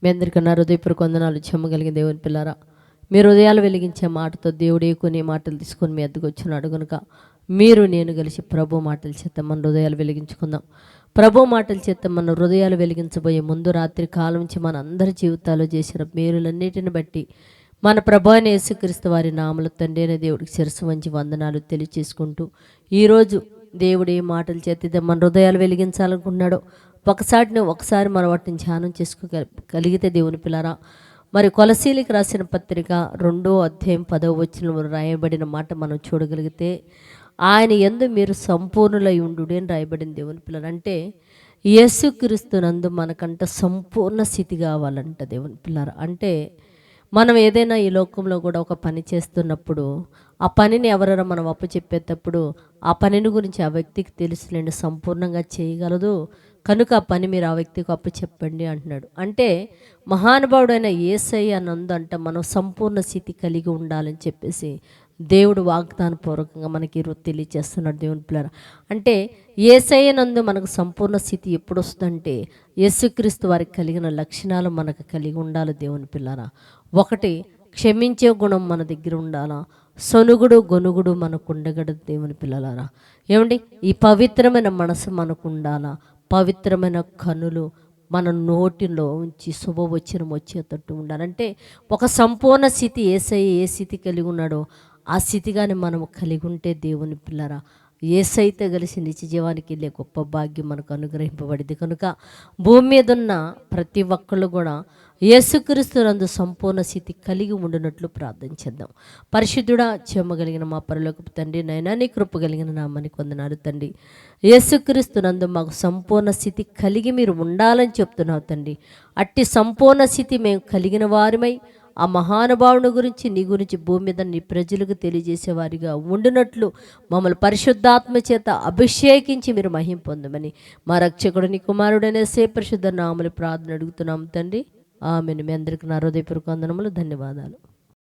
మీ అందరికీ నా హృదయపూర్వక వందనాలు. చెమ్మగలిగిన దేవుని పిల్లారా, మీ హృదయాలు వెలిగించే మాటతో దేవుడే కొన్ని మాటలు తీసుకొని మీ అద్దకు వచ్చినాడు కనుక మీరు నేను కలిసి ప్రభు మాటల చేత మన హృదయాలు వెలిగించుకుందాం. ప్రభు మాటల చేత మన హృదయాలు వెలిగించబోయే ముందు రాత్రి కాలం నుంచి మన అందరి జీవితాల్లో చేసిన మేలులన్నిటిని బట్టి మన ప్రభు అయిన యేసుక్రీస్తు వారి నామములో తండ్రి అయిన దేవుడికి శిరస్సు వంచి వందనాలు తెలియచేసుకుంటూ, ఈరోజు దేవుడు ఏ మాటల చేత మన హృదయాలు వెలిగించాలనుకున్నాడో ఒకసారి మనం వాటిని ధ్యానం చేసుకోగలిగితే దేవుని పిల్లరా, మరి కొలసీలకు రాసిన పత్రిక 2వ అధ్యాయం 10వ వచనంలో రాయబడిన మాట మనం చూడగలిగితే, ఆయన యందు మీరు సంపూర్ణులై ఉండు అని రాయబడింది. దేవుని పిల్లలు అంటే యేసుక్రీస్తునందు మనకంట సంపూర్ణ స్థితి కావాలంట. దేవుని పిల్లరా, అంటే మనం ఏదైనా ఈ లోకంలో కూడా ఒక పని చేస్తున్నప్పుడు ఆ పనిని ఎవరైనా మనం అప్పచెప్పేటప్పుడు ఆ పనిని గురించి ఆ వ్యక్తికి తెలుసులేండి, సంపూర్ణంగా చేయగలదు కనుక ఆ పని మీరు ఆ వ్యక్తికి అప్పచెప్పండి అంటున్నాడు. అంటే మహానుభావుడైన యేసయ్య నందంట మనం సంపూర్ణ స్థితి కలిగి ఉండాలని చెప్పేసి దేవుడు వాగ్దాన పూర్వకంగా మనకి ఈరోజు తెలియజేస్తున్నాడు. దేవుని పిల్లరా, అంటే యేసయ్య నందు మనకు సంపూర్ణ స్థితి ఎప్పుడు వస్తుందంటే యేసుక్రీస్తు వారికి కలిగిన లక్షణాలు మనకు కలిగి ఉండాలి. దేవుని పిల్లరా, ఒకటి క్షమించే గుణం మన దగ్గర ఉండాలా, సొనుగుడు గొనుగుడు మనకు ఉండగలదు. దేవుని పిల్లలారా, ఏమండి, ఈ పవిత్రమైన మనసు మనకు ఉండాలా, పవిత్రమైన కనులు మన నోటిలో ఉంచి శుభవచనం వచ్చేటట్టు ఉండాలంటే ఒక సంపూర్ణ స్థితి యేసయ్య ఏ స్థితి కలిగి ఉన్నాడో ఆ స్థితిగానే మనము కలిగి ఉంటే దేవుని పిల్లరా, యేసయ్యతో కలిసి నిత్య జీవానికి వెళ్ళే గొప్ప భాగ్యం మనకు అనుగ్రహింపబడింది. కనుక భూమి మీద ఉన్న ప్రతి ఒక్కళ్ళు కూడా యేసుక్రీస్తునందు సంపూర్ణ స్థితి కలిగి ఉండినట్లు ప్రార్థన చేద్దాం. పరిశుద్ధుడా, చెమ్మగలిగిన మా పరలోకపు తండ్రి, నైనా నీ కృప కలిగిన నామానికి వందనాలు తండ్రి. యేసుక్రీస్తునందు మాకు సంపూర్ణ స్థితి కలిగి మీరు ఉండాలని చెప్తున్నావు తండ్రి. అట్టి సంపూర్ణ స్థితి మేము కలిగిన వారిమై ఆ మహానుభావుని గురించి నీ గురించి భూమి మీద నీ ప్రజలకు తెలియజేసేవారిగా ఉండినట్లు మమ్మల్ని పరిశుద్ధాత్మ చేత అభిషేకించి మీరు మహిమ పొందమని మా రక్షకుడు నీ కుమారుడనే పరిశుద్ధ నామములో ప్రార్థన అడుగుతున్నాం తండ్రి. ఆమేన్. మీ అందరికీ నా హృదయపూర్వక వందనములు, ధన్యవాదాలు.